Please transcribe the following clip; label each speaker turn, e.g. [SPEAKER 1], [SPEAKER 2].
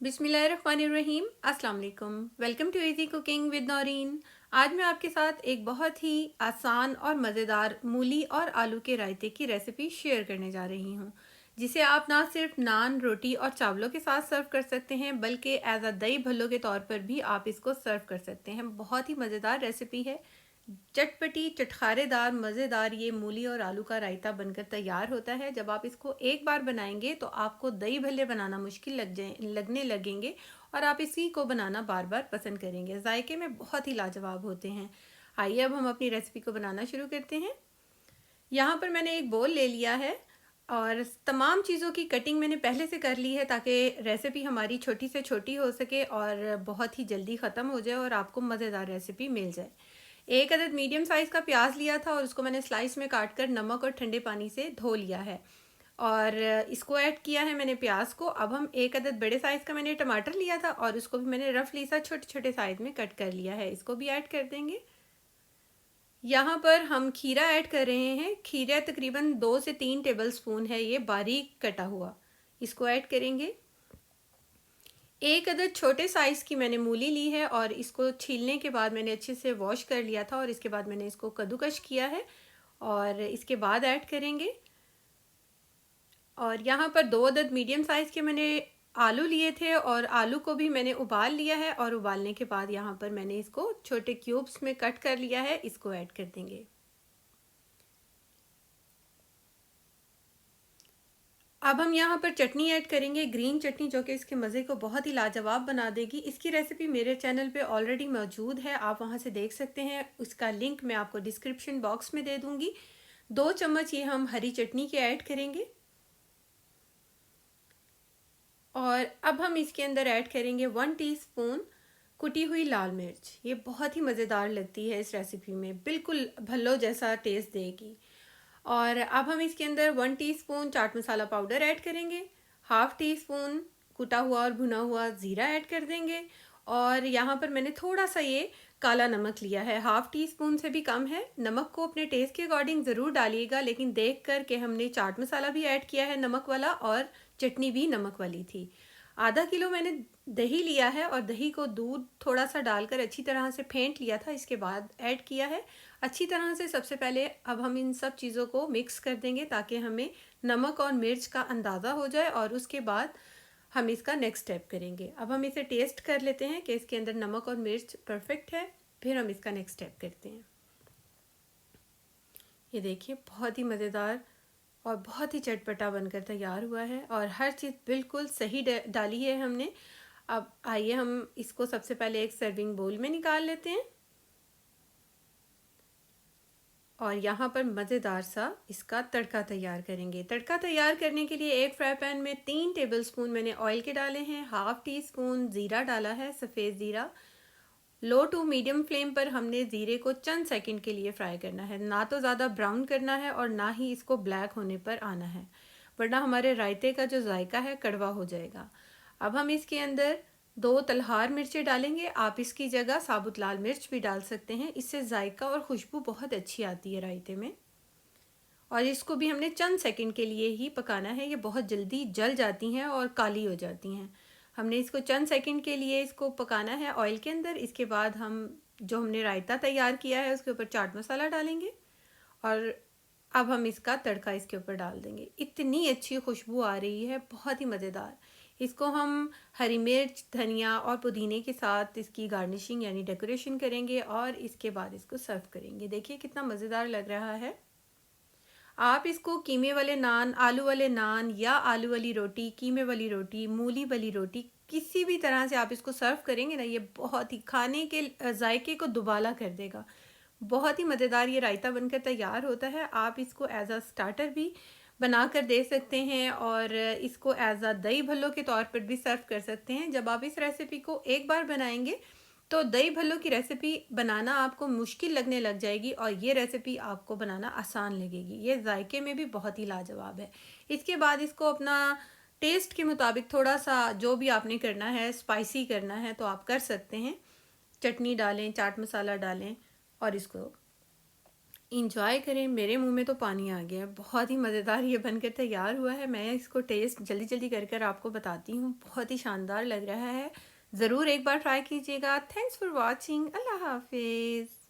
[SPEAKER 1] बिस्मिल्लाहिर्रहमानिर्रहीम। अस्सलाम वालेकुम। Welcome to easy cooking with Naureen. आज मैं आपके साथ एक बहुत ही आसान और मज़ेदार मूली और आलू के रायते की रेसिपी शेयर करने जा रही हूँ, जिसे आप ना सिर्फ नान, रोटी और चावलों के साथ सर्व कर सकते हैं, बल्कि एज अ दही भल्लो के तौर पर भी आप इसको सर्व कर सकते हैं। बहुत ही मज़ेदार रेसिपी है। चटपटी चटखारेदार मज़ेदार ये मूली और आलू का रायता बनकर तैयार होता है। जब आप इसको एक बार बनाएंगे तो आपको दही भल्ले बनाना मुश्किल लगने लगेंगे और आप इसी को बनाना बार बार पसंद करेंगे। जायके में बहुत ही लाजवाब होते हैं। आइए अब हम अपनी रेसिपी को बनाना शुरू करते हैं। यहाँ पर मैंने एक बोल ले लिया है और तमाम चीज़ों की कटिंग मैंने पहले से कर ली है, ताकि रेसिपी हमारी छोटी से छोटी हो सके और बहुत ही जल्दी ख़त्म हो जाए और आपको मज़ेदार रेसिपी मिल जाए। एक अदद मीडियम साइज़ का प्याज लिया था और उसको मैंने स्लाइस में काट कर नमक और ठंडे पानी से धो लिया है और इसको ऐड किया है मैंने प्याज को। अब हम एक अदद बड़े साइज़ का मैंने टमाटर लिया था और उसको भी मैंने रफली सा छोटे छोटे साइज़ में कट कर लिया है, इसको भी ऐड कर देंगे। यहाँ पर हम खीरा ऐड कर रहे हैं। खीरा तकरीबन 2 से 3 टेबल स्पून है, ये बारीक कटा हुआ, इसको ऐड करेंगे। एक अदद छोटे साइज़ की मैंने मूली ली है और इसको छीलने के बाद मैंने अच्छे से वॉश कर लिया था और इसके बाद मैंने इसको कद्दूकश किया है और इसके बाद ऐड करेंगे। और यहाँ पर 2 अदद मीडियम साइज़ के मैंने आलू लिए थे और आलू को भी मैंने उबाल लिया है और उबालने के बाद यहाँ पर मैंने इसको छोटे क्यूब्स में कट कर लिया है, इसको ऐड कर देंगे। अब हम यहाँ पर चटनी ऐड करेंगे, ग्रीन चटनी, जो कि इसके मज़े को बहुत ही लाजवाब बना देगी। इसकी रेसिपी मेरे चैनल पे ऑलरेडी मौजूद है, आप वहाँ से देख सकते हैं। उसका लिंक मैं आपको डिस्क्रिप्शन बॉक्स में दे दूँगी। 2 चम्मच ये हम हरी चटनी के ऐड करेंगे और अब हम इसके अंदर ऐड करेंगे 1 टीस्पून कुटी हुई लाल मिर्च। ये बहुत ही मज़ेदार लगती है इस रेसिपी में, बिल्कुल भल्लो जैसा टेस्ट देगी। और अब हम इसके अंदर 1 teaspoon chaat masala powder add करेंगे, हाफ़ टी स्पून कुटा हुआ और भुना हुआ ज़ीरा ऐड कर देंगे और यहाँ पर मैंने थोड़ा सा ये काला नमक लिया है, हाफ़ टी स्पून से भी कम है। नमक को अपने टेस्ट के अकॉर्डिंग ज़रूर डालिएगा, लेकिन देख कर के हमने चाट मसाला भी ऐड किया है नमक वाला और चटनी भी नमक वाली थी। आधा किलो मैंने दही लिया है और दही को दूध थोड़ा सा डालकर अच्छी तरह से फेंट लिया था, इसके बाद ऐड किया है अच्छी तरह से। सबसे पहले अब हम इन सब चीज़ों को मिक्स कर देंगे ताकि हमें नमक और मिर्च का अंदाज़ा हो जाए और उसके बाद हम इसका नेक्स्ट स्टेप करेंगे। अब हम इसे टेस्ट कर लेते हैं कि इसके अंदर नमक और मिर्च परफेक्ट है, फिर हम इसका नेक्स्ट स्टेप करते हैं। ये देखिए बहुत ही मज़ेदार और बहुत ही चटपटा बनकर तैयार हुआ है और हर चीज़ बिल्कुल सही डाली है हमने। अब आइए हम इसको सबसे पहले एक सर्विंग बोल में निकाल लेते हैं और यहाँ पर मज़ेदार सा इसका तड़का तैयार करेंगे। तड़का तैयार करने के लिए एक फ्राई पैन में 3 टेबलस्पून मैंने ऑयल के डाले हैं, हाफ़ टी स्पून ज़ीरा डाला है, सफ़ेद ज़ीरा। लो टू मीडियम फ्लेम पर हमने ज़ीरे को चंद सेकंड के लिए फ्राई करना है, ना तो ज़्यादा ब्राउन करना है और ना ही इसको ब्लैक होने पर आना है, वरना हमारे रायते का जो जायका है कड़वा हो जाएगा। अब हम इसके अंदर 2 तलहार मिर्चें डालेंगे, आप इसकी जगह साबुत लाल मिर्च भी डाल सकते हैं, इससे जायका और खुशबू बहुत अच्छी आती है रायते में। और इसको भी हमने चंद सेकंड के लिए ही पकाना है, ये बहुत जल्दी जल जाती हैं और काली हो जाती हैं। हमने इसको चंद सेकंड के लिए इसको पकाना है ऑयल के अंदर। इसके बाद हम जो हमने रायता तैयार किया है उसके ऊपर चाट मसाला डालेंगे और अब हम इसका तड़का इसके ऊपर डाल देंगे। इतनी अच्छी खुशबू आ रही है, बहुत ही मज़ेदार। इसको हम हरी मिर्च, धनिया और पुदीने के साथ इसकी गार्निशिंग यानी डेकोरेशन करेंगे और इसके बाद इसको सर्व करेंगे। देखिए कितना मज़ेदार लग रहा है। आप इसको कीमे वाले नान, आलू वाले नान या आलू वाली रोटी, कीमे वाली रोटी, मूली वाली रोटी, किसी भी तरह से आप इसको सर्व करेंगे ना, ये बहुत ही खाने के जायके को दुबाला कर देगा। बहुत ही मज़ेदार ये रायता बनकर तैयार होता है। आप इसको एज अ स्टार्टर भी बना कर दे सकते हैं और इसको एज अ दही भल्लो के तौर पर भी सर्व कर सकते हैं। जब आप इस रेसिपी को एक बार बनाएंगे तो दही भल्लो की रेसिपी बनाना आपको मुश्किल लगने लग जाएगी और ये रेसिपी आपको बनाना आसान लगेगी। ये जायके में भी बहुत ही लाजवाब है। इसके बाद इसको अपना टेस्ट के मुताबिक थोड़ा सा जो भी आपने करना है, स्पाइसी करना है तो आप कर सकते हैं। चटनी डालें, चाट मसाला डालें और इसको इंजॉय करें। मेरे मुंह में तो पानी आ गया है। बहुत ही मज़ेदार ये बनकर तैयार हुआ है। मैं इसको टेस्ट जल्दी जल्दी कर कर आपको बताती हूँ। बहुत ही शानदार लग रहा है। ज़रूर एक बार ट्राई कीजिएगा। Thanks for watching. अल्लाह हाफिज़।